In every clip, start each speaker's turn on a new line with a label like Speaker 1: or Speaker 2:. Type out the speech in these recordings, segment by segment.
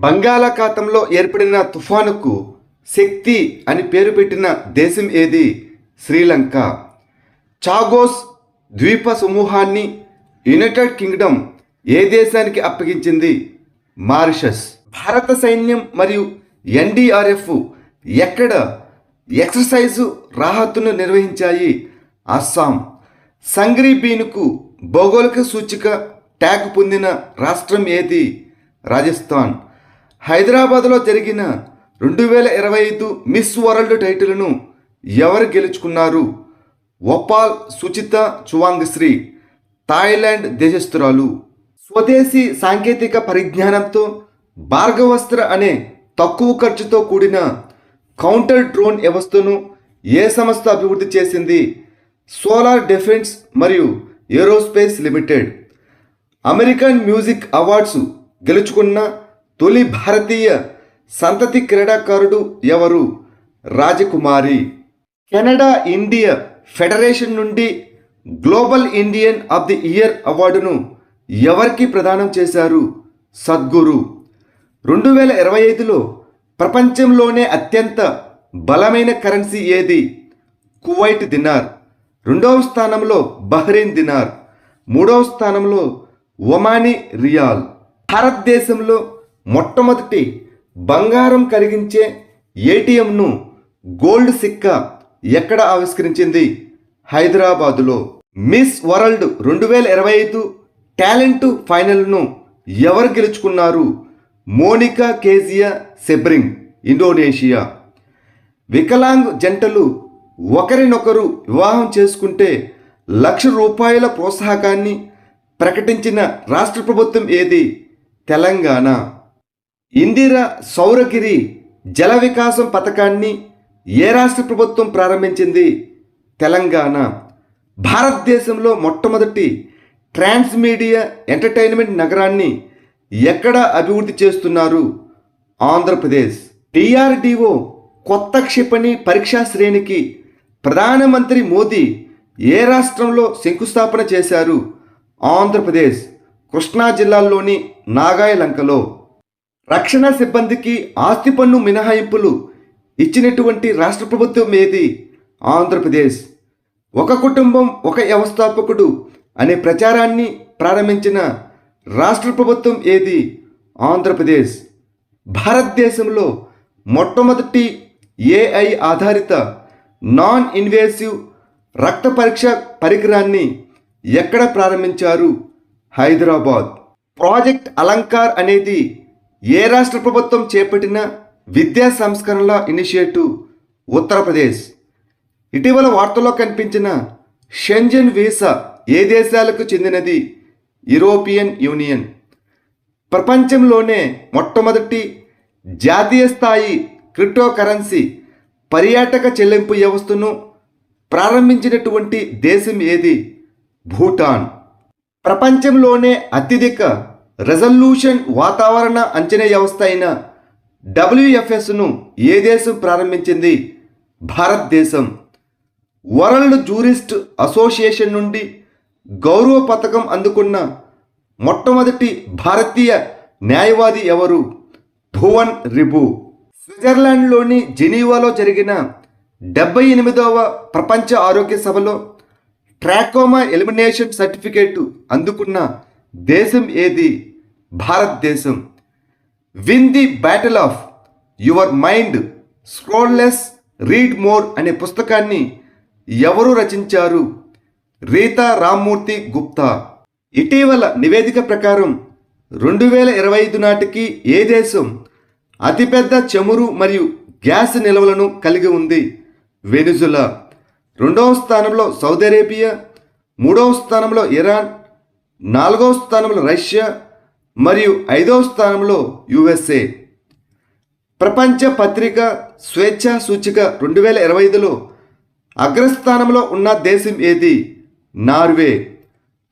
Speaker 1: బంగాళాఖాతంలో ఏర్పడిన తుఫానుకు శక్తి అని పేరు పెట్టిన దేశం ఏది? శ్రీలంక. చాగోస్ ద్వీప సమూహాన్ని యునైటెడ్ కింగ్డమ్ ఏ దేశానికి అప్పగించింది? మారిషస్. భారత సైన్యం మరియు ఎన్డీఆర్ఎఫ్ ఎక్కడ ఎక్సర్సైజు రాహత్తును నిర్వహించాయి? అస్సాం. సంగ్రీ బీనుకు భౌగోళిక సూచిక ట్యాగ్ పొందిన రాష్ట్రం ఏది? రాజస్థాన్. హైదరాబాద్లో జరిగిన 2025 మిస్ వరల్డ్ టైటిల్ను ఎవరు గెలుచుకున్నారు? వపాల్ సుచిత చువాంగ్శ్రీ, థాయిలాండ్ దేశస్థురాలు. స్వదేశీ సాంకేతిక పరిజ్ఞానంతో భార్గవస్త్ర అనే తక్కువ ఖర్చుతో కూడిన కౌంటర్ డ్రోన్ వ్యవస్థను ఏ సంస్థ అభివృద్ధి చేసింది? సోలార్ డిఫెన్స్ మరియు aerospace limited. American music awards గెలుచుకున్న తొలి భారతీయ సంతతి క్రీడాకారుడు ఎవరు? రాజకుమారి. కెనడా ఇండియా ఫెడరేషన్ నుండి global Indian of the year అవార్డును ఎవరికి ప్రదానం చేశారు? సద్గురు. 2025లో ప్రపంచంలోనే అత్యంత బలమైన కరెన్సీ ఏది? Kuwait dinar. 2వ స్థానంలో బహ్రెయిన్ దినార్, 3వ స్థానంలో ఒమానీ రియాల్. భారతదేశంలో మొట్టమొదటి బంగారం కరిగించే ఏటీఎంను గోల్డ్ సిక్కా ఎక్కడ ఆవిష్కరించింది? హైదరాబాదులో. మిస్ వరల్డ్ 2025 టాలెంట్ ఫైనల్ను ఎవరు గెలుచుకున్నారు? మోనికా కేజియా సెబ్రింగ్, ఇండోనేషియా. వికలాంగ్ జంటలు ఒకరినొకరు వివాహం చేసుకుంటే ₹1,00,000 ప్రోత్సాహకాన్ని ప్రకటించిన రాష్ట్ర ప్రభుత్వం ఏది? తెలంగాణ. ఇందిరా సౌరగిరి జల వికాసం పథకాన్ని ఏ రాష్ట్ర ప్రభుత్వం ప్రారంభించింది? తెలంగాణ. భారతదేశంలో మొట్టమొదటి ట్రాన్స్మీడియా ఎంటర్టైన్మెంట్ నగరాన్ని ఎక్కడ అభివృద్ధి చేస్తున్నారు? ఆంధ్రప్రదేశ్. డిఆర్డిఓ కొత్త క్షిపణి పరీక్షా శ్రేణికి ప్రధానమంత్రి మోదీ ఏ రాష్ట్రంలో శంకుస్థాపన చేశారు? ఆంధ్రప్రదేశ్, కృష్ణా జిల్లాలోని నాగాయలంకలో. రక్షణ సిబ్బందికి ఆస్తి పన్ను మినహాయింపులు ఇచ్చినటువంటి రాష్ట్ర ప్రభుత్వం ఏది? ఆంధ్రప్రదేశ్. ఒక కుటుంబం ఒక వ్యవస్థాపకుడు అనే ప్రచారాన్ని ప్రారంభించిన రాష్ట్ర ప్రభుత్వం ఏది? ఆంధ్రప్రదేశ్. భారతదేశంలో మొట్టమొదటి ఏఐ ఆధారిత నాన్ ఇన్వేసివ్ రక్త పరీక్ష పరికరాన్ని ఎక్కడ ప్రారంభించారు? హైదరాబాద్. ప్రాజెక్ట్ అలంకార్ అనేది ఏ రాష్ట్ర ప్రభుత్వం చేపట్టిన విద్యా సంస్కరణల ఇనిషియేటివ్? ఉత్తరప్రదేశ్. ఇటీవల వార్తల్లో కనిపించిన షెంజన్ వీసా ఏ దేశాలకు చెందినది? European union. ప్రపంచంలోనే మొట్టమొదటి జాతీయ స్థాయి క్రిప్టో కరెన్సీ పర్యాటక చెల్లింపు వ్యవస్థను ప్రారంభించినటువంటి దేశం ఏది? భూటాన్. ప్రపంచంలోనే అత్యధిక రెజల్యూషన్ వాతావరణ అంచనా వ్యవస్థ అయిన WFSను ఏ దేశం ప్రారంభించింది? భారతదేశం. వరల్డ్ జూరిస్ట్ అసోసియేషన్ నుండి గౌరవ పథకం అందుకున్న మొట్టమొదటి భారతీయ న్యాయవాది ఎవరు? భువన్ రిబు. స్విట్జర్లాండ్లోని జెనీవాలో జరిగిన 78వ ప్రపంచ ఆరోగ్య సభలో ట్రాకోమా ఎలిమినేషన్ సర్టిఫికేట్ అందుకున్న దేశం ఏది? భారతదేశం. Win the battle of your mind, scroll less, read more అనే పుస్తకాన్ని ఎవరు రచించారు? రీతా రామ్మూర్తి గుప్తా. ఇటీవల నివేదిక ప్రకారం 2025 నాటికి ఏ దేశం అతిపెద్ద చమురు మరియు గ్యాస్ నిల్వలను కలిగి ఉంది? వెనిజులా. 2వ స్థానంలో సౌదీ అరేబియా, 3వ స్థానంలో ఇరాన్, 4వ స్థానంలో రష్యా మరియు 5వ స్థానంలో USA. ప్రపంచ పత్రిక స్వేచ్ఛ సూచిక 2025లో అగ్రస్థానంలో ఉన్న దేశం ఏది? నార్వే.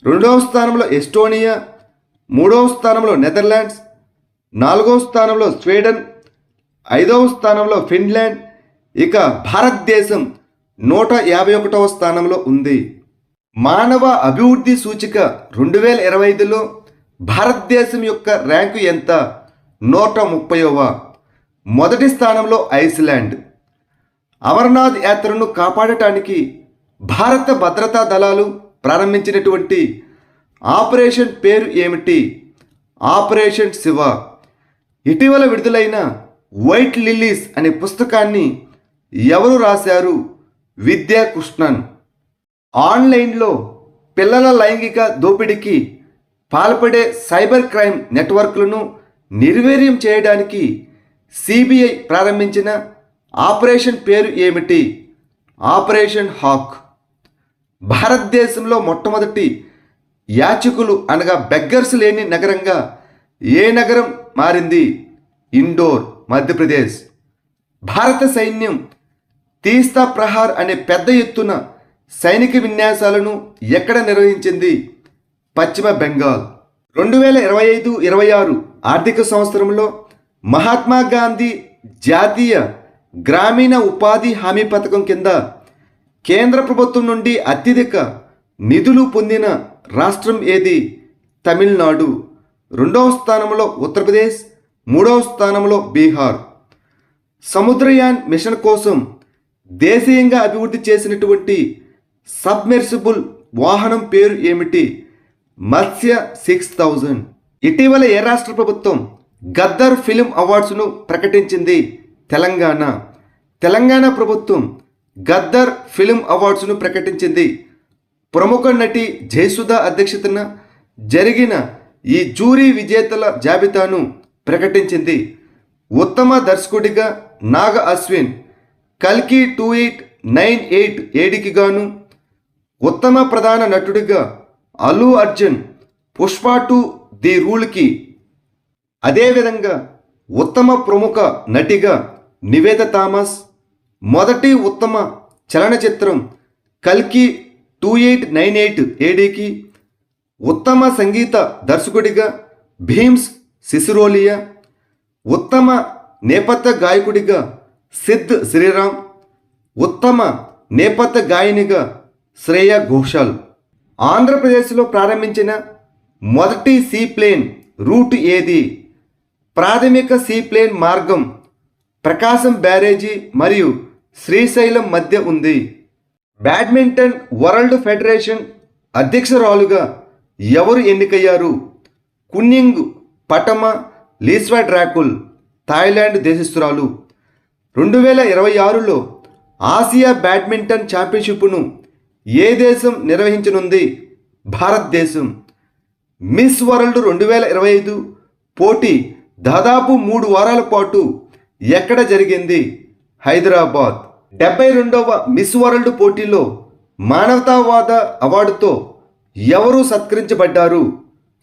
Speaker 1: 2వ స్థానంలో ఎస్టోనియా, 3వ స్థానంలో నెదర్లాండ్స్, 4వ స్థానంలో స్వీడన్, 5వ స్థానంలో ఫిన్లాండ్. ఇక భారతదేశం 151వ స్థానంలో ఉంది. మానవ అభివృద్ధి సూచిక 2025లో భారతదేశం యొక్క ర్యాంకు ఎంత? 130వ. మొదటి స్థానంలో ఐస్లాండ్. అమర్నాథ్ యాత్రను కాపాడటానికి భారత భద్రతా దళాలు ప్రారంభించినటువంటి ఆపరేషన్ పేరు ఏమిటి? ఆపరేషన్ శివ. ఇటీవల విడుదలైన వైట్ లిల్లీస్ అనే పుస్తకాన్ని ఎవరు రాశారు? విద్యా కృష్ణన్. ఆన్లైన్లో పిల్లల లైంగిక దోపిడీకి పాల్పడే సైబర్ క్రైమ్ నెట్వర్క్లను నిర్వీర్యం చేయడానికి సిబిఐ ప్రారంభించిన ఆపరేషన్ పేరు ఏమిటి? Operation Hawk. భారతదేశంలో మొట్టమొదటి యాచకులు అనగా బెగ్గర్స్ లేని నగరంగా ఏ నగరం మారింది? ఇండోర్, మధ్యప్రదేశ్. భారత సైన్యం తీస్తా ప్రహార్ అనే పెద్ద ఎత్తున సైనిక విన్యాసాలను ఎక్కడ నిర్వహించింది? పశ్చిమ బెంగాల్. 2025-26 ఆర్థిక సంవత్సరంలో మహాత్మా గాంధీ జాతీయ గ్రామీణ ఉపాధి హామీ పథకం కింద కేంద్ర ప్రభుత్వం నుండి అత్యధిక నిధులు పొందిన రాష్ట్రం ఏది? తమిళనాడు. 2వ స్థానంలో ఉత్తరప్రదేశ్, 3వ స్థానంలో బీహార్. సముద్రయాన్ మిషన్ కోసం దేశీయంగా అభివృద్ధి చేసినటువంటి సబ్మెర్సిబుల్ వాహనం పేరు ఏమిటి? మత్స్య 6000. ఇటీవల ఏ రాష్ట్ర ప్రభుత్వం గద్దర్ ఫిలిం అవార్డ్స్ను ప్రకటించింది? తెలంగాణ. తెలంగాణ ప్రభుత్వం గద్దర్ ఫిలిం అవార్డ్స్ను ప్రకటించింది. ప్రముఖ నటి జయసుధ అధ్యక్షతన జరిగిన ఈ జ్యూరీ విజేతల జాబితాను ప్రకటించింది. ఉత్తమ దర్శకుడిగా నాగ అశ్విన్ కల్కి 2898 ఏడికి గాను, ఉత్తమ ప్రధాన నటుడిగా అల్లు అర్జున్ పుష్ప 2 ది రూల్కి, అదేవిధంగా ఉత్తమ ప్రముఖ నటిగా నివేద థామస్, మొదటి ఉత్తమ చలనచిత్రం కల్కి 2898 ఏడీకి, ఉత్తమ సంగీత దర్శకుడిగా భీమ్స్ సిసిరోలియా, ఉత్తమ నేపథ్య గాయకుడిగా సిద్ శ్రీరామ్, ఉత్తమ నేపథ్య గాయనిగా శ్రేయ ఘోషాల్. ఆంధ్రప్రదేశ్లో ప్రారంభించిన మొదటి సీప్లేన్ రూట్ ఏది? ప్రాథమిక సీప్లేన్ మార్గం ప్రకాశం బ్యారేజీ మరియు శ్రీశైలం మధ్య ఉంది. బ్యాడ్మింటన్ వరల్డ్ ఫెడరేషన్ అధ్యక్షురాలుగా ఎవరు ఎన్నికయ్యారు? కున్నింగ్ పటమ లీస్వాడ్రాకుల్, థాయిలాండ్ దేశస్థురాలు. 2026లో ఆసియా బ్యాడ్మింటన్ ఛాంపియన్షిప్ను ఏ దేశం నిర్వహించనుంది? భారతదేశం. మిస్ వరల్డ్ 2025 పోటీ దాదాపు 3 వారాల పాటు ఎక్కడ జరిగింది? హైదరాబాద్. 72వ మిస్ వరల్డ్ పోటీలో మానవతావాద అవార్డుతో ఎవరు సత్కరించబడ్డారు?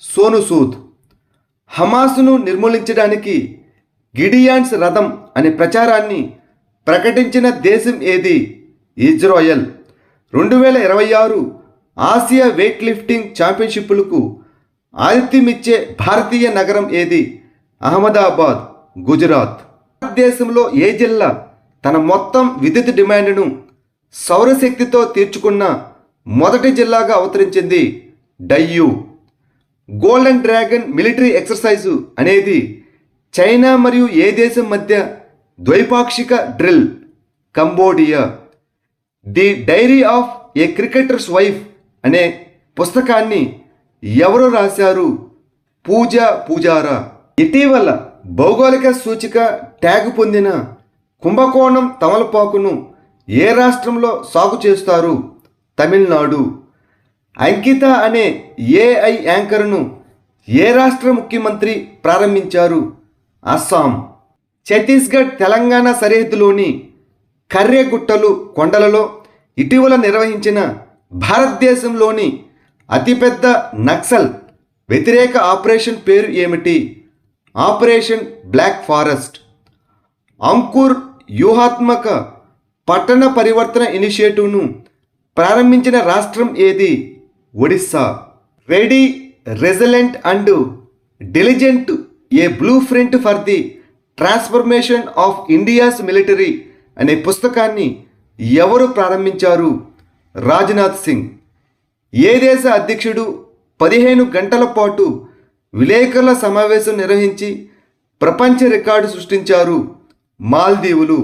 Speaker 1: సోను సూద్. హమాస్ను నిర్మూలించడానికి గిడియాన్స్ రథం అనే ప్రచారాన్ని ప్రకటించిన దేశం ఏది? ఇజ్రాయెల్. 2026 ఆసియా వెయిట్ లిఫ్టింగ్ ఛాంపియన్షిప్లకు ఆతిథ్యమిచ్చే భారతీయ నగరం ఏది? అహ్మదాబాద్, గుజరాత్. భారతదేశంలో ఏ జిల్లా తన మొత్తం విద్యుత్ డిమాండ్ను సౌరశక్తితో తీర్చుకున్న మొదటి జిల్లాగా అవతరించింది? Diu. Golden dragon military exercise అనేది చైనా మరియు ఏ దేశం మధ్య ద్వైపాక్షిక drill? Cambodia. The diary of A cricketers wife అనే పుస్తకాన్ని ఎవరు రాశారు? పూజా పూజారా. ఇటీవల భౌగోళిక సూచిక ట్యాగ్ పొందిన కుంభకోణం తమలపాకును ఏ రాష్ట్రంలో సాగు చేస్తారు? తమిళనాడు. అంకిత అనే ఏఐ యాంకర్ను ఏ రాష్ట్ర ముఖ్యమంత్రి ప్రారంభించారు? అస్సాం. ఛత్తీస్గఢ్ తెలంగాణ సరిహద్దులోని కర్రెగుట్టలు కొండలలో ఇటీవల నిర్వహించిన భారతదేశంలోని అతిపెద్ద నక్సల్ వ్యతిరేక ఆపరేషన్ పేరు ఏమిటి? Operation black forest. అంకుర్ వ్యూహాత్మక పట్టణ పరివర్తన ఇనిషియేటివ్ను ప్రారంభించిన రాష్ట్రం ఏది? Odisha. Ready, resilient and diligent A blue print for the transformation of India's military అనే పుస్తకాన్ని ఎవరు ప్రారంభించారు? రాజ్నాథ్ సింగ్. ఏ దేశ అధ్యక్షుడు 15 గంటల పాటు విలేకరుల సమావేశం నిర్వహించి ప్రపంచ రికార్డు సృష్టించారు మాల్దీవులు.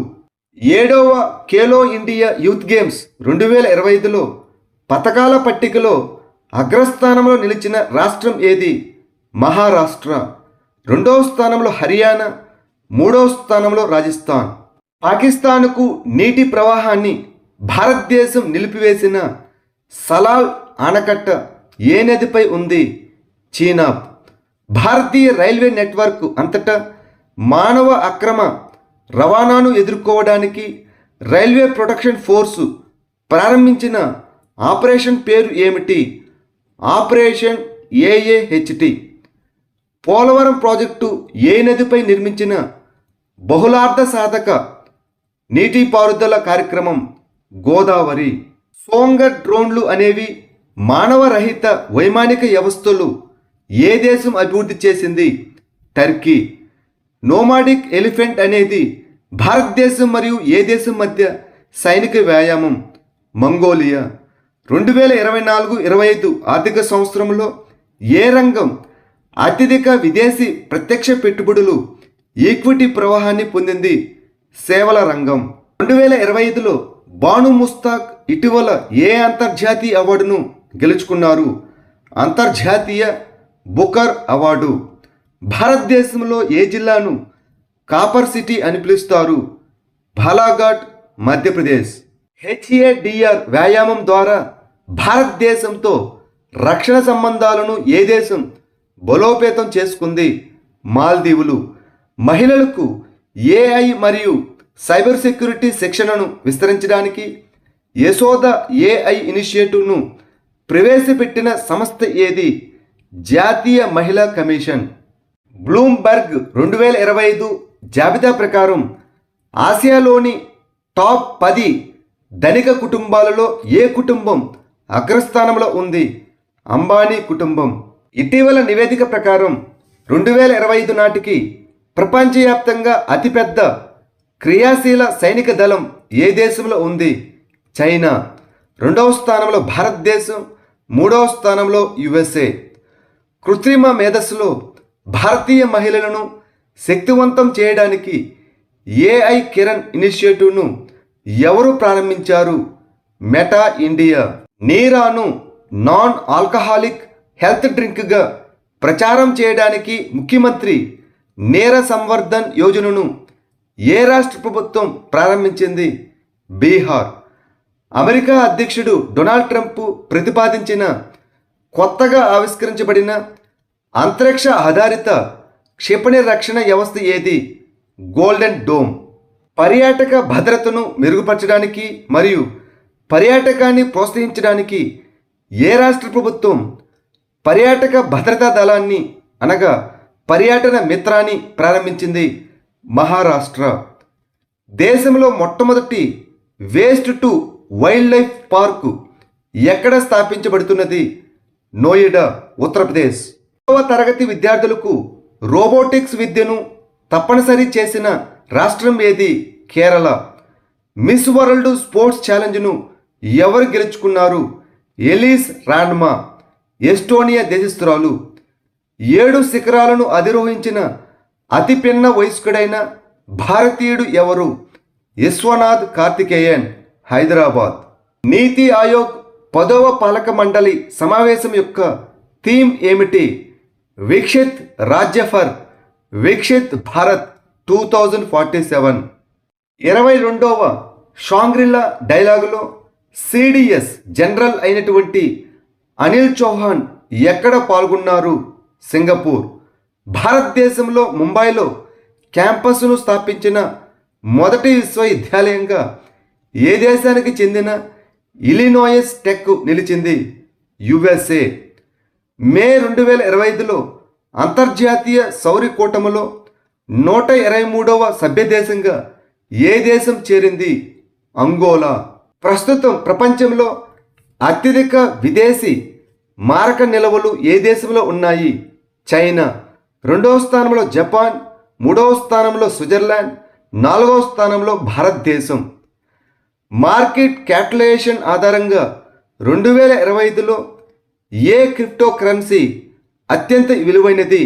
Speaker 1: 7వ ఖేలో ఇండియా యూత్ గేమ్స్ 2025లో పతకాల పట్టికలో అగ్రస్థానంలో నిలిచిన రాష్ట్రం ఏది? మహారాష్ట్ర. 2వ స్థానంలో హర్యానా, 3వ స్థానంలో రాజస్థాన్. పాకిస్తాన్కు నీటి ప్రవాహాన్ని భారతదేశం నిలిపివేసిన సలాల్ ఆనకట్ట ఏ నదిపై ఉంది? చీనాబ్. భారతీయ రైల్వే నెట్వర్క్ అంతటా మానవ అక్రమ రవాణాను ఎదుర్కోవడానికి రైల్వే ప్రొటెక్షన్ ఫోర్సు ప్రారంభించిన ఆపరేషన్ పేరు ఏమిటి? ఆపరేషన్ ఏఏహెచ్టి. పోలవరం ప్రాజెక్టు ఏ నదిపై నిర్మించిన బహుళార్థ సాధక నీటిపారుదల కార్యక్రమం? గోదావరి. సోంగర్ డ్రోన్లు అనేవి మానవరహిత వైమానిక వ్యవస్థలు ఏ దేశం అభివృద్ధి చేసింది? టర్కీ. నోమాడిక్ ఎలిఫెంట్ అనేది భారతదేశం మరియు ఏ దేశం మధ్య సైనిక వ్యాయామం? మంగోలియా. 2024-25 ఆర్థిక సంవత్సరంలో ఏ రంగం అత్యధిక విదేశీ ప్రత్యక్ష పెట్టుబడులు ఈక్విటీ ప్రవాహాన్ని పొందింది? సేవల రంగం. 2025లో బాను ముస్తాక్ ఇటీవల ఏ అంతర్జాతీయ అవార్డును గెలుచుకున్నారు? అంతర్జాతీయ బుకర్ అవార్డు. భారతదేశంలో ఏ జిల్లాను కాపర్ సిటీ అని పిలుస్తారు? బాలాఘాట్, మధ్యప్రదేశ్. హెచ్ఏడిఆర్ వ్యాయామం ద్వారా భారతదేశంతో రక్షణ సంబంధాలను ఏ దేశం బలోపేతం చేసుకుంది? మాల్దీవులు. మహిళలకు ఏఐ మరియు సైబర్ సెక్యూరిటీ శిక్షణను విస్తరించడానికి యశోద ఏఐ ఇనిషియేటివ్ను ప్రవేశపెట్టిన సంస్థ ఏది? జాతీయ మహిళా కమిషన్. బ్లూంబర్గ్ 2025 జాబితా ప్రకారం ఆసియాలోని టాప్ 10 ధనిక కుటుంబాలలో ఏ కుటుంబం అగ్రస్థానంలో ఉంది? అంబానీ కుటుంబం. ఇటీవల నివేదిక ప్రకారం 2025 నాటికి ప్రపంచవ్యాప్తంగా అతిపెద్ద క్రియాశీల సైనిక దళం ఏ దేశంలో ఉంది? చైనా. 2వ స్థానంలో భారతదేశం, 3వ స్థానంలో యుఎస్ఏ. కృత్రిమ మేధస్సులో భారతీయ మహిళలను శక్తివంతం చేయడానికి ఏఐ కిరణ్ ఇనిషియేటివ్ను ఎవరు ప్రారంభించారు? Meta India. నీరాను నాన్ ఆల్కహాలిక్ హెల్త్ డ్రింక్గా ప్రచారం చేయడానికి ముఖ్యమంత్రి నేర సంవర్ధన్ యోజనను ఏ రాష్ట్ర ప్రభుత్వం ప్రారంభించింది? బీహార్. అమెరికా అధ్యక్షుడు డొనాల్డ్ ట్రంప్ ప్రతిపాదించిన కొత్తగా ఆవిష్కరించబడిన అంతరిక్ష ఆధారిత క్షిపణి రక్షణ వ్యవస్థ ఏది? Golden dome. పర్యాటక భద్రతను మెరుగుపరచడానికి మరియు పర్యాటకాన్ని ప్రోత్సహించడానికి ఏ రాష్ట్ర ప్రభుత్వం పర్యాటక భద్రతా దళాన్ని అనగా పర్యాటన మిత్రాన్ని ప్రారంభించింది? మహారాష్ట్ర. దేశంలో మొట్టమొదటి waste to wild life park ఎక్కడ స్థాపించబడుతున్నది? నోయిడా, ఉత్తరప్రదేశ్. 10వ తరగతి విద్యార్థులకు రోబోటిక్స్ విద్యను తప్పనిసరి చేసిన రాష్ట్రం ఏది? కేరళ. మిస్ వరల్డ్ స్పోర్ట్స్ ఛాలెంజ్ను ఎవరు గెలుచుకున్నారు? Ellyse రాండ్మా, Estonia దేశస్థురాలు. 7 శిఖరాలను అధిరోహించిన అతిపిన్న వయస్కుడైన భారతీయుడు ఎవరు? విశ్వనాథ్ కార్తికేయన్, హైదరాబాద్. నీతి ఆయోగ్ 10వ పాలక మండలి సమావేశం యొక్క థీమ్ ఏమిటి? వికసిత్ రాజ్య ఫర్ వికసిత్ భారత్ 2047. 22వ షాంగ్రిలా డైలాగులో సిడిఎస్ జనరల్ అయినటువంటి అనిల్ చౌహాన్ ఎక్కడ పాల్గొన్నారు? సింగపూర్. భారతదేశంలో ముంబైలో క్యాంపస్ను స్థాపించిన మొదటి విశ్వవిద్యాలయంగా ఏ దేశానికి చెందిన ఇలినాయిస్ టెక్ నిలిచింది? యుఎస్ఏ. మే 2025లో అంతర్జాతీయ సౌర కూటమిలో 123వ సభ్యదేశంగా ఏ దేశం చేరింది? అంగోలా. ప్రస్తుతం ప్రపంచంలో అత్యధిక విదేశీ మారక నిల్వలు ఏ దేశంలో ఉన్నాయి? చైనా. 2వ స్థానంలో జపాన్, 3వ స్థానంలో స్విట్జర్లాండ్, 4వ స్థానంలో భారతదేశం. మార్కెట్ క్యాపిటలైజేషన్ ఆధారంగా 2025లో ఏ క్రిప్టో కరెన్సీ అత్యంత విలువైనది?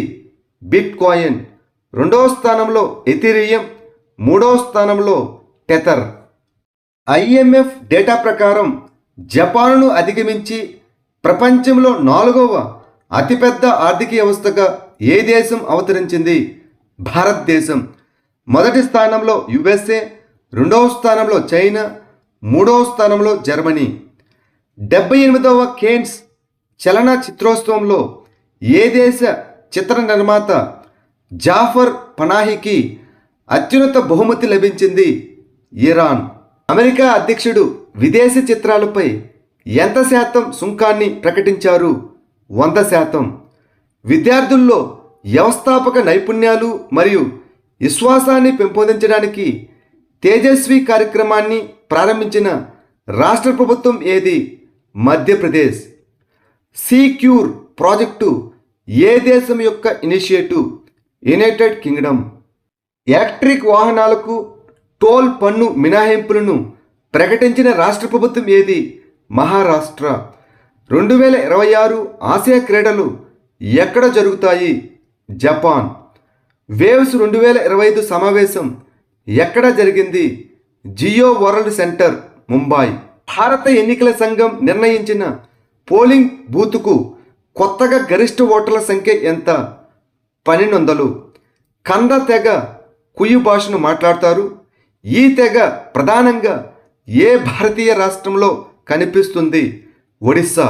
Speaker 1: Bit coin. రెండవ స్థానంలో ఎథీరియం, మూడవ స్థానంలో టెథర్. ఐఎంఎఫ్ డేటా ప్రకారం జపాన్ను అధిగమించి ప్రపంచంలో 4వ అతిపెద్ద ఆర్థిక వ్యవస్థగా ఏ దేశం అవతరించింది? భారతదేశం. మొదటి స్థానంలో యుఎస్ఏ, రెండవ స్థానంలో చైనా, మూడవ స్థానంలో జర్మనీ. 78వ కేన్స్ చలన చిత్రోత్సవంలో ఏ దేశ చిత్ర నిర్మాత జాఫర్ పనాహీకి అత్యున్నత బహుమతి లభించింది? ఇరాన్. అమెరికా అధ్యక్షుడు విదేశీ చిత్రాలపై ఎంత శాతం సుంకాన్ని ప్రకటించారు? 100%. విద్యార్థుల్లో వ్యవస్థాపక నైపుణ్యాలు మరియు విశ్వాసాన్ని పెంపొందించడానికి తేజస్వి కార్యక్రమాన్ని ప్రారంభించిన రాష్ట్ర ప్రభుత్వం ఏది? మధ్యప్రదేశ్. సీక్యూర్ ప్రాజెక్టు ఏ దేశం యొక్క ఇనిషియేటివ్? United Kingdom. ఎలక్ట్రిక్ వాహనాలకు టోల్ పన్ను మినహాయింపులను ప్రకటించిన రాష్ట్ర ప్రభుత్వం ఏది? మహారాష్ట్ర. 2026 ఆసియా క్రీడలు ఎక్కడ జరుగుతాయి? జపాన్. వేవ్స్ 2025 సమావేశం ఎక్కడ జరిగింది? Jio World Centre, Mumbai. భారత ఎన్నికల సంఘం నిర్ణయించిన పోలింగ్ బూత్కు కొత్తగా గరిష్ట ఓటర్ల సంఖ్య ఎంత? 1200. కంద తెగ కుయు భాషను మాట్లాడతారు. ఈ తెగ ప్రధానంగా ఏ భారతీయ రాష్ట్రంలో కనిపిస్తుంది? ఒడిస్సా.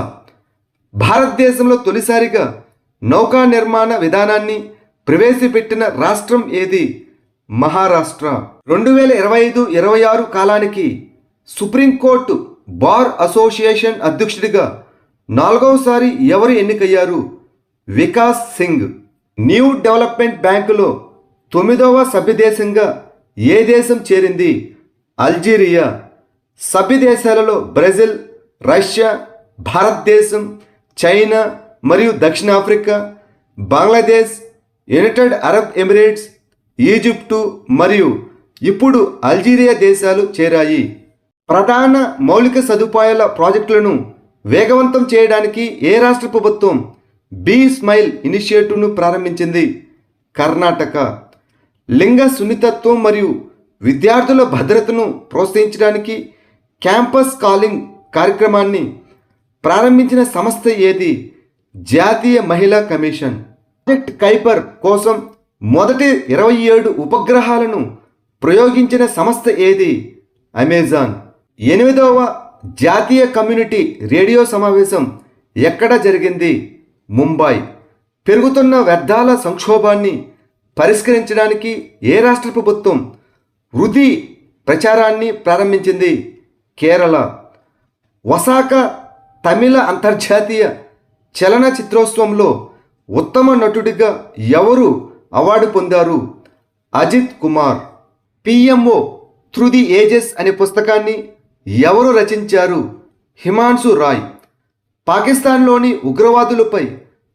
Speaker 1: భారతదేశంలో తొలిసారిగా నౌకా నిర్మాణ విధానాన్ని ప్రవేశపెట్టిన రాష్ట్రం ఏది? మహారాష్ట్ర. 2025-26 కాలానికి సుప్రీంకోర్టు బార్ అసోసియేషన్ అధ్యక్షుడిగా 4వసారి ఎవరు ఎన్నికయ్యారు? వికాస్ సింగ్. న్యూ డెవలప్మెంట్ బ్యాంకులో 9వ సభ్యదేశంగా ఏ దేశం చేరింది? అల్జీరియా. సభ్య దేశాలలో బ్రెజిల్, రష్యా, భారతదేశం, చైనా మరియు దక్షిణాఫ్రికా, Bangladesh, United Arab Emirates, Egypt మరియు ఇప్పుడు అల్జీరియా దేశాలు చేరాయి. ప్రధాన మౌలిక సదుపాయాల ప్రాజెక్టులను వేగవంతం చేయడానికి ఏ రాష్ట్ర ప్రభుత్వం బీ స్మైల్ ఇనిషియేటివ్ను ప్రారంభించింది? కర్ణాటక. లింగ సున్నితత్వం మరియు విద్యార్థుల భద్రతను ప్రోత్సహించడానికి క్యాంపస్ కాలింగ్ కార్యక్రమాన్ని ప్రారంభించిన సంస్థ ఏది? జాతీయ మహిళా కమిషన్. ప్రాజెక్ట్ కైపర్ కోసం మొదటి 27 ఉపగ్రహాలను ప్రయోగించిన సంస్థ ఏది? అమెజాన్. 8వ జాతీయ కమ్యూనిటీ రేడియో సమావేశం ఎక్కడ జరిగింది? ముంబై. పెరుగుతున్న వ్యర్థాల సంక్షోభాన్ని పరిష్కరించడానికి ఏ రాష్ట్ర ప్రభుత్వం వృద్ధి ప్రచారాన్ని ప్రారంభించింది? కేరళ. ఒసాక తమిళ అంతర్జాతీయ చలన చిత్రోత్సవంలో ఉత్తమ నటుడిగా ఎవరు అవార్డు పొందారు? Ajith Kumar. PMO through the ages అనే పుస్తకాన్ని ఎవరు రచించారు? హిమాన్షు రాయ్. పాకిస్తాన్లోని ఉగ్రవాదులపై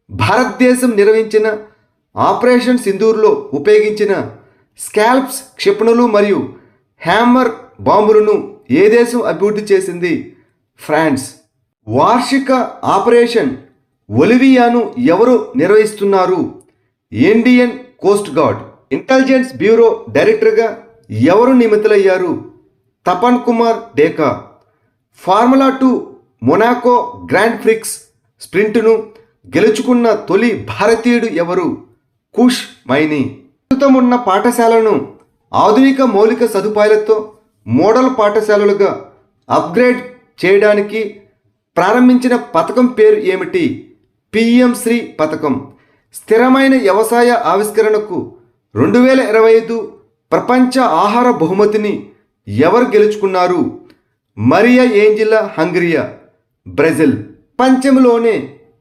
Speaker 1: భారతదేశం నిర్వహించిన ఆపరేషన్ సింధూర్లో ఉపయోగించిన స్కాల్ప్స్ క్షిపణులు మరియు హ్యామర్ బాంబులను ఏ దేశం అభివృద్ధి చేసింది? ఫ్రాన్స్. వార్షిక ఆపరేషన్ ఒలివియాను ఎవరు నిర్వహిస్తున్నారు? Indian coast guard. Intelligence bureau డైరెక్టర్గా ఎవరు నియమితులయ్యారు? Tapan Kumar డేకా. Formula 2 Monaco grand prix స్ప్రింట్ను గెలుచుకున్న తొలి భారతీయుడు ఎవరు? కుష్ మైని. ప్రస్తుతం ఉన్న పాఠశాలను ఆధునిక మౌలిక సదుపాయాలతో మోడల్ పాఠశాలలుగా అప్గ్రేడ్ చేయడానికి ప్రారంభించిన పథకం పేరు ఏమిటి? పిఎం శ్రీ పథకం. స్థిరమైన వ్యవసాయ ఆవిష్కరణకు 2025 ప్రపంచ ఆహార బహుమతిని ఎవరు గెలుచుకున్నారు? Mariya Angela హంగరియా, Brazil. ప్రపంచంలోనే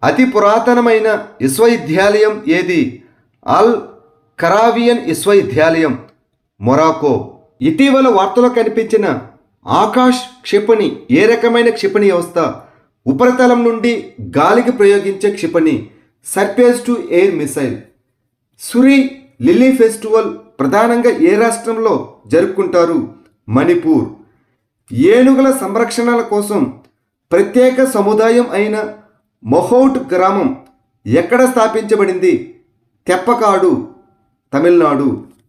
Speaker 1: అతి పురాతనమైన విశ్వవిద్యాలయం ఏది? అల్ కరావియన్ విశ్వవిద్యాలయం, మొరాకో. ఇటీవల వార్తలో కనిపించిన ఆకాష్ క్షిపణి ఏ రకమైన క్షిపణి వ్యవస్థ? ఉపరితలం నుండి గాలికి ప్రయోగించే క్షిపణి, surface to air missile. Suri lily festival ప్రధానంగా ఏ రాష్ట్రంలో జరుపుకుంటారు? మణిపూర్. ఏనుగుల సంరక్షణల కోసం ప్రత్యేక సముదాయం అయిన మొహౌట్ గ్రామం ఎక్కడ స్థాపించబడింది? తెప్పకాడు, తమిళనాడు.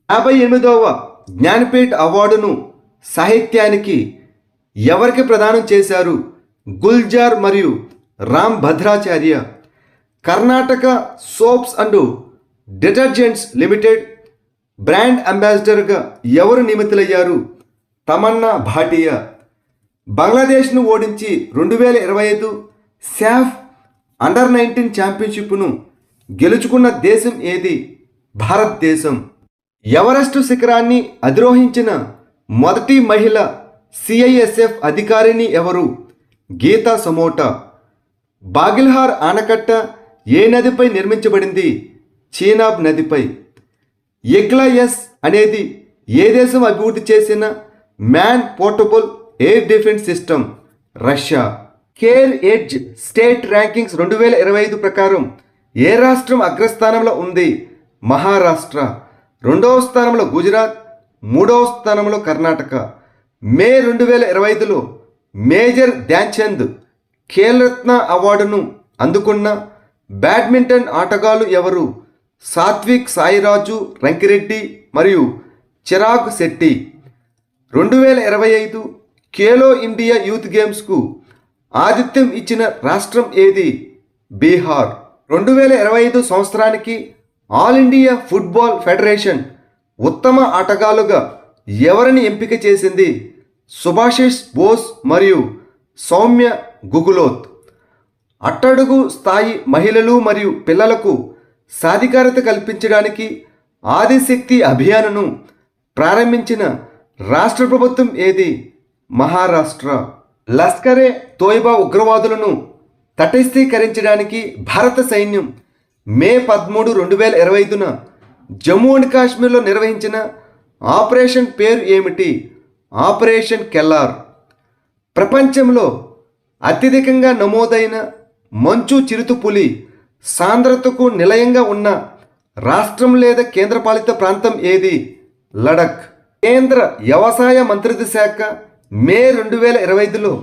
Speaker 1: 58వ జ్ఞానపీఠ్ అవార్డును సాహిత్యానికి ఎవరికి ప్రదానం చేశారు? గుల్జార్ మరియు Ram Bhadracharya. Karnataka Soaps and Detergents Limited brand అంబాసిడర్గా ఎవరు నియమితులయ్యారు? తమన్నా భాటియా. బంగ్లాదేశ్ను ఓడించి 2025 శాఫ్ అండర్-19 ఛాంపియన్షిప్ను గెలుచుకున్న దేశం ఏది? భారతదేశం. ఎవరెస్టు శిఖరాన్ని అధిరోహించిన మొదటి మహిళ సిఐఎస్ఎఫ్ అధికారిని ఎవరు? గీతా సమోటా. బాగిల్హార్ ఆనకట్ట ఏ నదిపై నిర్మించబడింది? చీనాబ్ నదిపై. ఎగ్లా-ఎస్ అనేది ఏ దేశం అభివృద్ధి చేసిన man portable air defence system? Russia. Care edge state rankings 2025 ప్రకారం ఏ రాష్ట్రం అగ్రస్థానంలో ఉంది? మహారాష్ట్ర. 2వ స్థానంలో గుజరాత్, 3వ స్థానంలో కర్ణాటక. మే 2025లో మేజర్ ధ్యాన్చంద్ ఖేల్రత్న అవార్డును అందుకున్న బ్యాడ్మింటన్ ఆటగాళ్లు ఎవరు? సాత్విక్ సాయిరాజు రంకిరెడ్డి మరియు చిరాగ్ శెట్టి. 2025 ఖేలో ఇండియా యూత్ గేమ్స్కు ఆతిథ్యం ఇచ్చిన రాష్ట్రం ఏది? బీహార్. 2025 సంవత్సరానికి ఆల్ ఇండియా ఫుట్బాల్ ఫెడరేషన్ ఉత్తమ ఆటగాళ్లుగా ఎవరిని ఎంపిక చేసింది? సుభాషిష్ బోస్ మరియు సౌమ్య గుగులోత్. అట్టడుగు స్థాయి మహిళలు మరియు పిల్లలకు సాధికారత కల్పించడానికి ఆదిశక్తి అభియాన్ను ప్రారంభించిన రాష్ట్ర ప్రభుత్వం ఏది? మహారాష్ట్ర. లష్కరే తోయిబా ఉగ్రవాదులను తటస్థీకరించడానికి భారత సైన్యం మే 13, 2025న జమ్మూ అండ్ కాశ్మీర్లో నిర్వహించిన ఆపరేషన్ పేరు ఏమిటి? ఆపరేషన్ కెల్లార్. ప్రపంచంలో అత్యధికంగా నమోదైన మంచు చిరుతపులి సాంద్రతకు నిలయంగా ఉన్న రాష్ట్రం లేదా కేంద్రపాలిత ప్రాంతం ఏది? లడఖ్. కేంద్ర వ్యవసాయ మంత్రిత్వ శాఖ మే 2025లో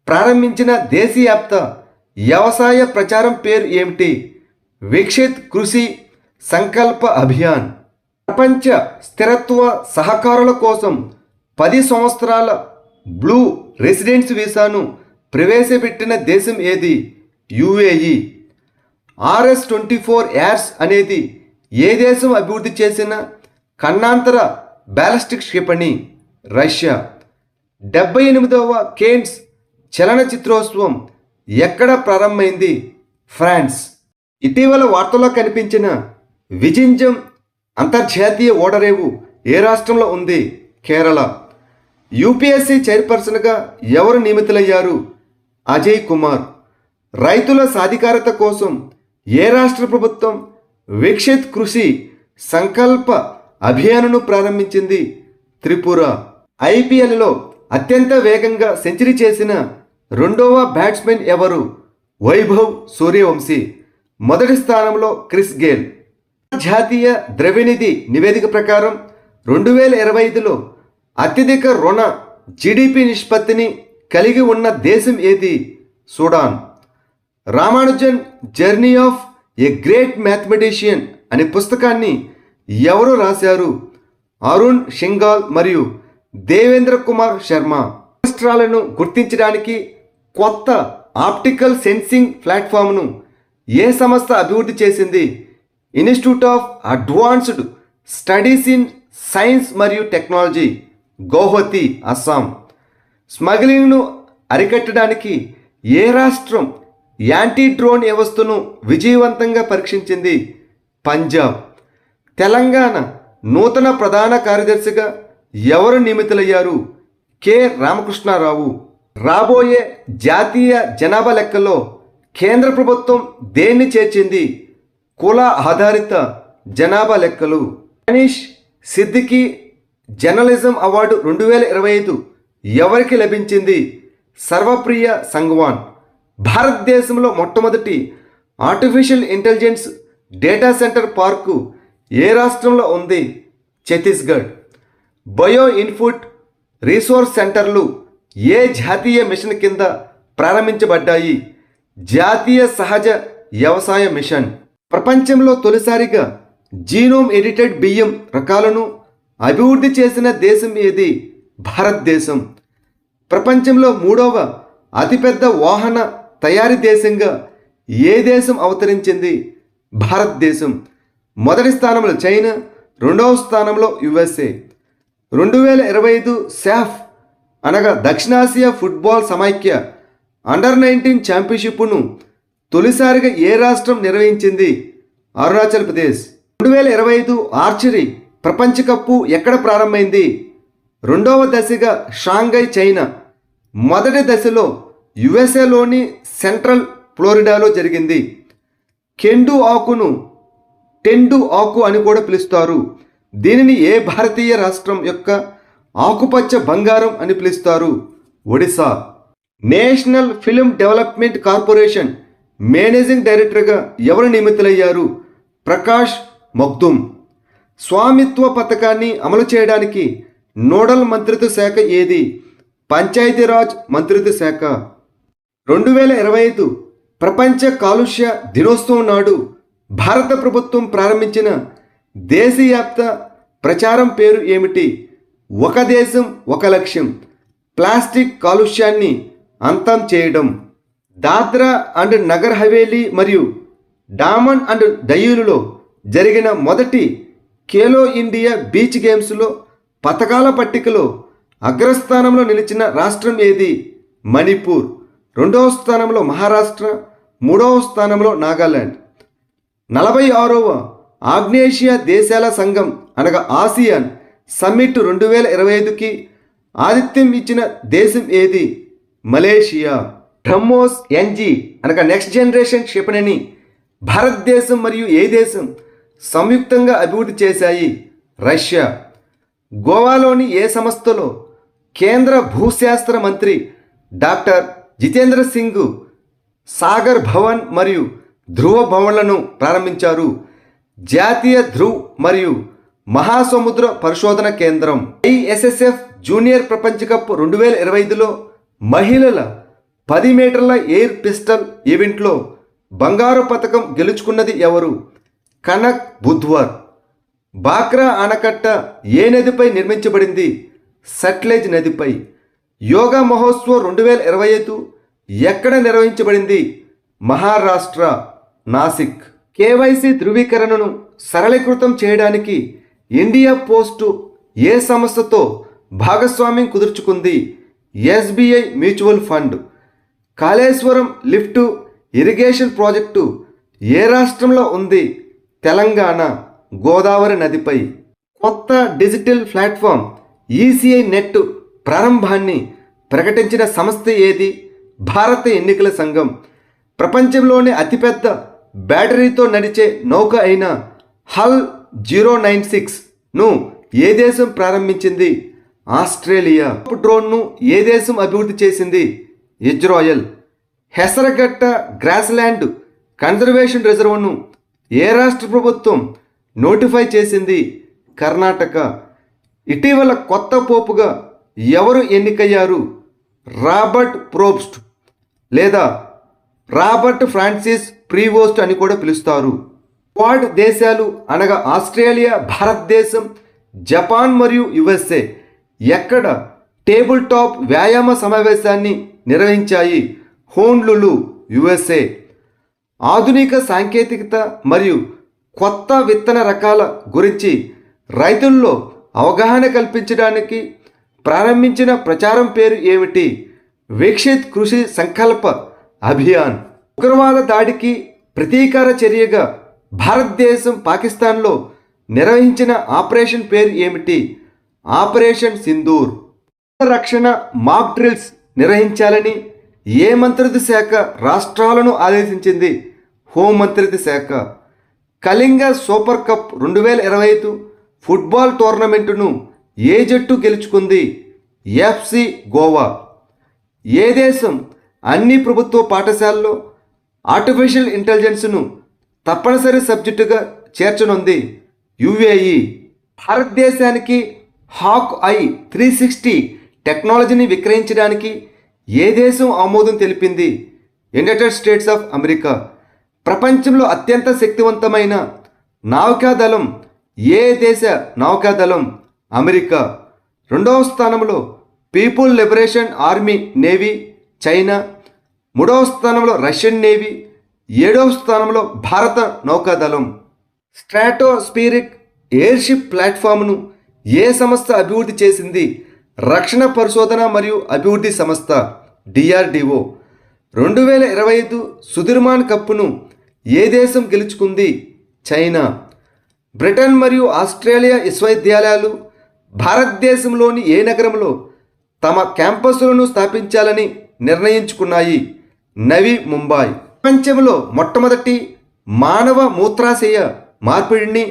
Speaker 1: ప్రారంభించిన దేశవ్యాప్త వ్యవసాయ ప్రచారం పేరు ఏమిటి? వికసిత్ కృషి సంకల్ప అభియాన్. ప్రపంచ స్థిరత్వ సహకారుల కోసం 10 సంవత్సరాల బ్లూ రెసిడెన్స్ వీసాను ప్రవేశపెట్టిన దేశం ఏది? యుఏఈ. RS-24 యార్స్ అనేది ఏ దేశం అభివృద్ధి చేసిన ఖండాంతర బ్యాలిస్టిక్ క్షిపణి? రష్యా. 78వ కేన్స్ చలనచిత్రోత్సవం ఎక్కడ ప్రారంభమైంది? ఫ్రాన్స్. ఇటీవల వార్తల్లో కనిపించిన విజింజం అంతర్జాతీయ ఓడరేవు ఏ రాష్ట్రంలో ఉంది? కేరళ. యూపీఎస్సీ చైర్పర్సన్గా ఎవరు నియమితులయ్యారు? అజయ్ కుమార్. రైతుల సాధికారత కోసం ఏ రాష్ట్ర ప్రభుత్వం వికసిత్ కృషి సంకల్ప అభియాన్ను ప్రారంభించింది? త్రిపుర. ఐపీఎల్లో అత్యంత వేగంగా సెంచరీ చేసిన 2వ బ్యాట్స్మెన్ ఎవరు? వైభవ్ సూర్యవంశీ. మొదటి స్థానంలో క్రిస్ గేల్. జాతీయ ద్రవ్యనిధి నివేదిక ప్రకారం 2025లో అత్యధిక రుణ జీడిపి నిష్పత్తిని కలిగి ఉన్న దేశం ఏది? Sudan. Ramanujan journey of a great mathematician అనే పుస్తకాన్ని ఎవరు రాశారు? అరుణ్ షింగాల్ మరియు దేవేంద్ర కుమార్ శర్మ. రాష్ట్రాలను గుర్తించడానికి కొత్త ఆప్టికల్ సెన్సింగ్ ప్లాట్ఫామ్ను ఏ సంస్థ అభివృద్ధి చేసింది? Institute of advanced studies in science మరియు టెక్నాలజీ, గౌహతి, అస్సాం. స్మగ్లింగ్ను అరికట్టడానికి ఏ రాష్ట్రం యాంటీ డ్రోన్ వ్యవస్థను విజయవంతంగా పరీక్షించింది? పంజాబ్. తెలంగాణ నూతన ప్రధాన కార్యదర్శిగా ఎవరు నియమితులయ్యారు? కె రామకృష్ణారావు. రాబోయే జాతీయ జనాభా లెక్కలో కేంద్ర ప్రభుత్వం దేన్ని చేర్చింది? కుల ఆధారిత జనాభా లెక్కలు. మనీష్ సిద్దికీ జర్నలిజం అవార్డు 2025 ఎవరికి లభించింది? సర్వప్రియ సంగ్వాన్. భారతదేశంలో మొట్టమొదటి artificial intelligence data centre park ఏ రాష్ట్రంలో ఉంది? ఛత్తీస్గఢ్. బయో ఇన్పుట్ రీసోర్స్ సెంటర్లు ఏ జాతీయ మిషన్ కింద ప్రారంభించబడ్డాయి? జాతీయ సహజ వ్యవసాయ మిషన్. ప్రపంచంలో తొలిసారిగా జీనోమ్ ఎడిటెడ్ బియ్యం రకాలను అభివృద్ధి చేసిన దేశం ఏది? భారతదేశం. ప్రపంచంలో 3వ అతిపెద్ద వాహన తయారీ దేశంగా ఏ దేశం అవతరించింది? భారతదేశం. మొదటి స్థానంలో చైనా, 2వ స్థానంలో యుఎస్ఏ. 2025 శాఫ్ అనగా దక్షిణాసియా ఫుట్బాల్ సమైక్య అండర్-19 ఛాంపియన్షిప్ను తొలిసారిగా ఏ రాష్ట్రం నిర్వహించింది? అరుణాచల్ ప్రదేశ్. 2025 ఆర్చరీ ప్రపంచ కప్పు ఎక్కడ ప్రారంభమైంది? 2వ దశగా షాంఘై, చైనా. మొదటి దశలో యుఎస్ఏలోని సెంట్రల్ ఫ్లోరిడాలో జరిగింది. కెండు ఆకును టెండు ఆకు అని కూడా పిలుస్తారు. దీనిని ఏ భారతీయ రాష్ట్రం యొక్క ఆకుపచ్చ బంగారం అని పిలుస్తారు? Odisha. National film development corporation managing డైరెక్టర్గా ఎవరు నియమితులయ్యారు? ప్రకాష్ మగ్దుమ్. స్వామిత్వ పథకాన్ని అమలు చేయడానికి నోడల్ మంత్రిత్వ శాఖ ఏది? పంచాయతీరాజ్ మంత్రిత్వ శాఖ. 2025 ప్రపంచ కాలుష్య దినోత్సవం నాడు భారత ప్రభుత్వం ప్రారంభించిన దేశవ్యాప్త ప్రచారం పేరు ఏమిటి? ఒక దేశం ఒక లక్ష్యం. ప్లాస్టిక్ కాలుష్యాన్ని అంతం చేయడం. దాద్రా అండ్ నగర్ హవేలీ మరియు డామన్ అండ్ డయ్యూలో జరిగిన మొదటి ఖేలో ఇండియా బీచ్ గేమ్స్లో పథకాల పట్టికలో అగ్రస్థానంలో నిలిచిన రాష్ట్రం ఏది? మణిపూర్. 2వ స్థానంలో మహారాష్ట్ర, 3వ స్థానంలో నాగాలాండ్. 46వ ఆగ్నేషియా దేశాల సంఘం అనగా ఆసియాన్ సమ్మిట్ 2025కి ఆతిథ్యం ఇచ్చిన దేశం ఏది? మలేషియా. బ్రహ్మోస్ ఎన్జీ అనగా నెక్స్ట్ జనరేషన్ క్షిపణిని భారతదేశం మరియు ఏ దేశం సంయుక్తంగా అభివృద్ధి చేశాయి? రష్యా. గోవాలోని ఏ సంస్థలో కేంద్ర భూశాస్త్ర మంత్రి డాక్టర్ జితేంద్ర సింగ్ సాగర్ భవన్ మరియు ధ్రువ భవన్లను ప్రారంభించారు? జాతీయ ధ్రువ్ మరియు మహాసముద్ర పరిశోధన కేంద్రం. ఐఎస్ఎస్ఎఫ్ జూనియర్ ప్రపంచ కప్ 2025లో మహిళల 10 మీటర్ల ఎయిర్ పిస్టల్ ఈవెంట్లో బంగారు పథకం గెలుచుకున్నది ఎవరు? కనక్ బుధ్వర్. బాక్రా ఆనకట్ట ఏ నదిపై నిర్మించబడింది? సట్లెజ్ నదిపై. యోగా మహోత్సవ్ 2025 ఎక్కడ నిర్వహించబడింది? మహారాష్ట్ర, నాసిక్. కేవైసీ ధృవీకరణను సరళీకృతం చేయడానికి ఇండియా పోస్ట్ ఏ సంస్థతో భాగస్వామ్యం కుదుర్చుకుంది? SBI mutual fund. Kaleshwaram lift irrigation project ఏ రాష్ట్రంలో ఉంది? తెలంగాణ, గోదావరి నదిపై. కొత్త డిజిటల్ ప్లాట్ఫామ్ ఈసీఐ నెట్ ప్రారంభాన్ని ప్రకటించిన సంస్థ ఏది? భారత ఎన్నికల సంఘం. ప్రపంచంలోనే అతిపెద్ద బ్యాటరీతో నడిచే నౌక అయిన హల్ 096ను ఏ దేశం ప్రారంభించింది? ఆస్ట్రేలియా. డ్రోన్ను ఏ దేశం అభివృద్ధి చేసింది? ఇజ్రాయెల్. హెసరగట్ట గ్రాస్ల్యాండ్ కన్జర్వేషన్ రిజర్వ్ను ఏ రాష్ట్ర ప్రభుత్వం నోటిఫై చేసింది? కర్ణాటక. ఇటీవల కొత్త పోపుగా ఎవరు ఎన్నికయ్యారు? రాబర్ట్ ప్రోబ్స్ట్ లేదా రాబర్ట్ ఫ్రాన్సిస్ ప్రీవోస్ట్ అని కూడా పిలుస్తారు. క్వాడ్ దేశాలు అనగా ఆస్ట్రేలియా, భారతదేశం, జపాన్ మరియు యుఎస్ఏ ఎక్కడ టేబుల్ టాప్ వ్యాయామ సమావేశాన్ని నిర్వహించాయి? హోన్లులు, యుఎస్ఏ. ఆధునిక సాంకేతికత మరియు కొత్త విత్తన రకాల గురించి రైతుల్లో అవగాహన కల్పించడానికి ప్రారంభించిన ప్రచారం పేరు ఏమిటి? వికసిత్ కృషి సంకల్ప అభియాన్. ఉగ్రవాద దాడికి ప్రతీకార చర్యగా భారతదేశం పాకిస్తాన్లో నిర్వహించిన ఆపరేషన్ పేరు ఏమిటి? ఆపరేషన్ సింధూర్. రక్షణ మాక్ డ్రిల్స్ నిర్వహించాలని ఏ మంత్రిత్వ శాఖ రాష్ట్రాలను ఆదేశించింది? హోం మంత్రిత్వ శాఖ. కళింగ సూపర్ కప్ 2025 ఫుట్బాల్ టోర్నమెంటును ఏ జట్టు గెలుచుకుంది? ఎఫ్సి గోవా. ఏ దేశం అన్ని ప్రభుత్వ పాఠశాలల్లో ఆర్టిఫిషియల్ ఇంటెలిజెన్స్ను తప్పనిసరి సబ్జెక్టుగా చేర్చనుంది? యుఏఈ. భారతదేశానికి హాక్ ఐ 360 టెక్నాలజీని విక్రయించడానికి ఏ దేశం ఆమోదం తెలిపింది? United states of America. ప్రపంచంలో అత్యంత శక్తివంతమైన నౌకాదళం ఏ దేశ నౌకాదళం? అమెరికా. రెండవ స్థానంలో people liberation army navy China. మూడవ స్థానంలో రష్యన్ నేవీ. ఏడవ స్థానంలో భారత నౌకాదళం. స్ట్రాటోస్ఫిరిక్ ఎయిర్షిప్ ప్లాట్ఫామ్ను ఏ సంస్థ అభివృద్ధి చేసింది? రక్షణ పరిశోధన మరియు అభివృద్ధి సంస్థ డిఆర్డిఓ. 2025 సుదిర్మాన్ కప్ను ఏ దేశం గెలుచుకుంది? చైనా. బ్రిటన్ మరియు ఆస్ట్రేలియా విశ్వవిద్యాలయాలు భారతదేశంలోని ఏ నగరంలో తమ క్యాంపస్లను స్థాపించాలని నిర్ణయించుకున్నాయి? నవీ ముంబై. ప్రపంచంలో మొట్టమొదటి మానవ మూత్రాశయ మార్పిడిని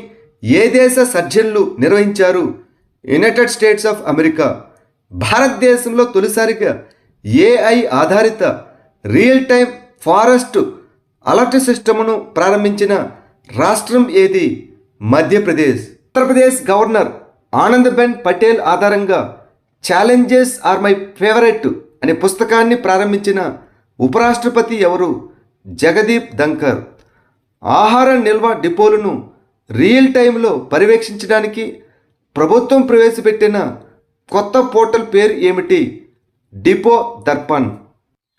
Speaker 1: ఏ దేశ సర్జన్లు నిర్వహించారు? United states of America. భారతదేశంలో తొలిసారిగా ఏఐ ఆధారిత రియల్ టైమ్ ఫారెస్ట్ అలర్ట్ సిస్టమ్ను ప్రారంభించిన రాష్ట్రం ఏది? మధ్యప్రదేశ్. ఉత్తరప్రదేశ్ గవర్నర్ ఆనందీబెన్ పటేల్ ఆధారంగా ఛాలెంజెస్ ఆర్ మై ఫేవరెట్ అనే పుస్తకాన్ని ప్రారంభించిన ఉపరాష్ట్రపతి ఎవరు? జగదీప్ ధంకర్. ఆహార నిల్వ డిపోలను రియల్ టైంలో పర్యవేక్షించడానికి ప్రభుత్వం ప్రవేశపెట్టిన కొత్త పోర్టల్ పేరు ఏమిటి? డిపో దర్పణ్.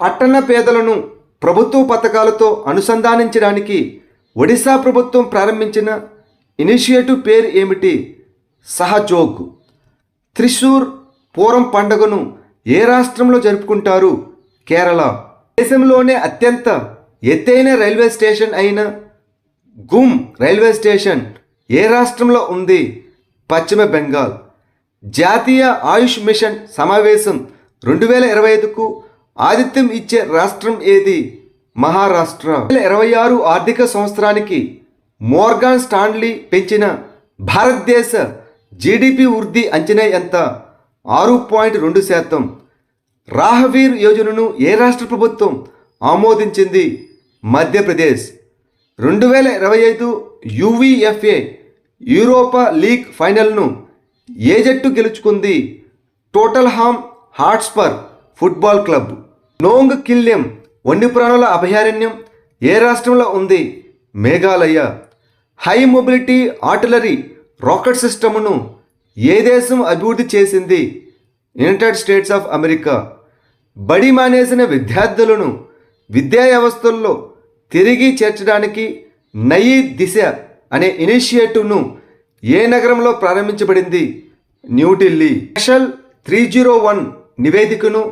Speaker 1: పట్టణ పేదలను ప్రభుత్వ పథకాలతో అనుసంధానించడానికి ఒడిశా ప్రభుత్వం ప్రారంభించిన ఇనిషియేటివ్ పేరు ఏమిటి? సహజోగ్. త్రిశూర్ పూరం పండుగను ఏ రాష్ట్రంలో జరుపుకుంటారు? కేరళ. దేశంలోనే అత్యంత ఎత్తైన రైల్వే స్టేషన్ అయిన గుమ్ రైల్వే స్టేషన్ ఏ రాష్ట్రంలో ఉంది? పశ్చిమ బెంగాల్. జాతీయ ఆయుష్ మిషన్ సమావేశం 2025కు ఆతిథ్యం ఇచ్చే రాష్ట్రం ఏది? మహారాష్ట్ర. 2026 ఆర్థిక సంవత్సరానికి మోర్గాన్ స్టాన్లీ పెంచిన భారతదేశ జీడిపి వృద్ధి అంచనా ఎంత? 6.2%. రాహవీర్ యోజనను ఏ రాష్ట్ర ప్రభుత్వం ఆమోదించింది? మధ్యప్రదేశ్. 2025 యువిఎఫ్ఏ యూరోపా లీగ్ ఫైనల్ను ఏ జట్టు గెలుచుకుంది? టోటల్ హామ్ హాట్స్పర్ ఫుట్బాల్ క్లబ్. నోంగ్ కిల్యం వన్యప్రాణుల అభయారణ్యం ఏ రాష్ట్రంలో ఉంది? Meghalaya. High mobility artillery rocket సిస్టమ్ను ఏ దేశం అభివృద్ధి చేసింది? United states of America. బడి మానేసిన విద్యార్థులను విద్యా వ్యవస్థల్లో తిరిగి చేర్చడానికి నయీ దిశ అనే ఇనిషియేటివ్ను ఏ నగరంలో ప్రారంభించబడింది? న్యూఢిల్లీ. స్పెషల్ 301 నివేదికను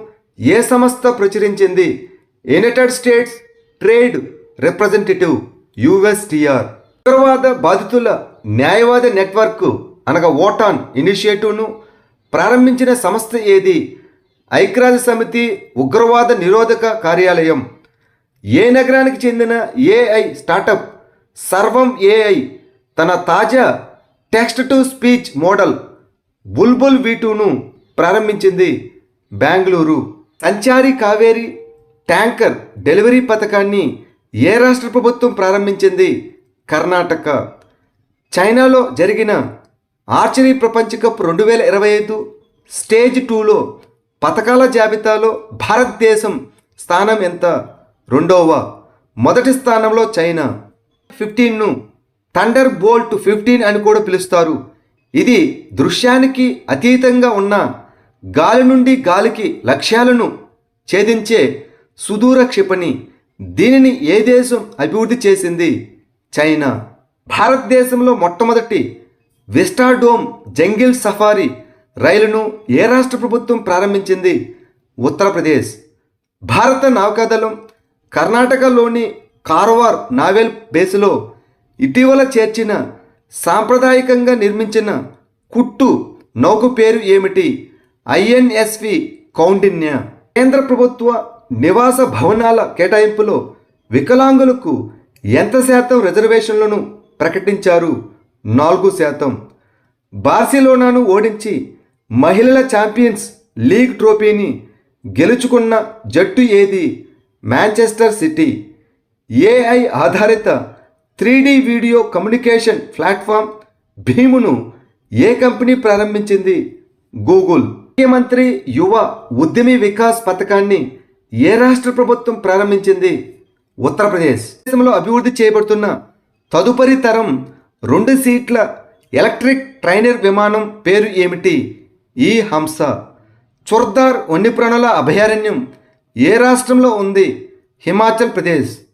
Speaker 1: ఏ సంస్థ ప్రచురించింది? United states trade representative యుఎస్టిఆర్. ఉగ్రవాద బాధితుల న్యాయవాద నెట్వర్క్ అనగా ఓటాన్ ఇనిషియేటివ్ను ప్రారంభించిన సంస్థ ఏది? ఐక్యరాజ్య సమితి ఉగ్రవాద నిరోధక కార్యాలయం. ఏ నగరానికి చెందిన ఏఐ స్టార్టప్ సర్వం ఏఐ తన తాజా టెక్స్ట్ టు స్పీచ్ మోడల్ బుల్బుల్ V2ను ప్రారంభించింది? బెంగళూరు. సంచారి కావేరి ట్యాంకర్ డెలివరీ పథకాన్ని ఏ రాష్ట్ర ప్రభుత్వం ప్రారంభించింది? కర్ణాటక. చైనాలో జరిగిన ఆర్చరీ ప్రపంచ కప్ 2025 స్టేజ్ 2లో పథకాల జాబితాలో భారతదేశం స్థానం ఎంత? 2వ. మొదటి స్థానంలో చైనా. 15ను థండర్ బోల్ట్ 15 అని కూడా పిలుస్తారు. ఇది దృశ్యానికి అతీతంగా ఉన్న గాలి నుండి గాలికి లక్ష్యాలను ఛేదించే సుదూర క్షిపణి. దీనిని ఏ దేశం అభివృద్ధి చేసింది? చైనా. భారతదేశంలో మొట్టమొదటి విస్టాడోమ్ జంగిల్ సఫారీ రైలును ఏ రాష్ట్ర ప్రభుత్వం ప్రారంభించింది? ఉత్తరప్రదేశ్. భారత నౌకాదళం కర్ణాటకలోని కార్వార్ నావెల్ బేస్లో ఇటీవల చేర్చిన సాంప్రదాయకంగా నిర్మించిన కుట్టు నౌక పేరు ఏమిటి? ఐఎన్ఎస్వి కౌండిన్య. కేంద్ర ప్రభుత్వ నివాస భవనాల కేటాయింపులో వికలాంగులకు ఎంత శాతం రిజర్వేషన్లను ప్రకటించారు? 4%. బార్సిలోనాను ఓడించి మహిళల ఛాంపియన్స్ లీగ్ ట్రోఫీని గెలుచుకున్న జట్టు ఏది? Manchester city. ఏఐ ఆధారిత 3D వీడియో కమ్యూనికేషన్ ప్లాట్ఫామ్ భీమును ఏ కంపెనీ ప్రారంభించింది? గూగుల్. ముఖ్యమంత్రి యువ ఉద్యమి వికాస్ పథకాన్ని ఏ రాష్ట్ర ప్రభుత్వం ప్రారంభించింది? ఉత్తరప్రదేశ్. దేశంలో అభివృద్ధి చేయబడుతున్న తదుపరి తరం 2 సీట్ల ఎలక్ట్రిక్ ట్రైనర్ విమానం పేరు ఏమిటి? ఈ హంస. చుర్దార్ వన్యప్రాణుల అభయారణ్యం ఏ రాష్ట్రంలో ఉంది? హిమాచల్ ప్రదేశ్.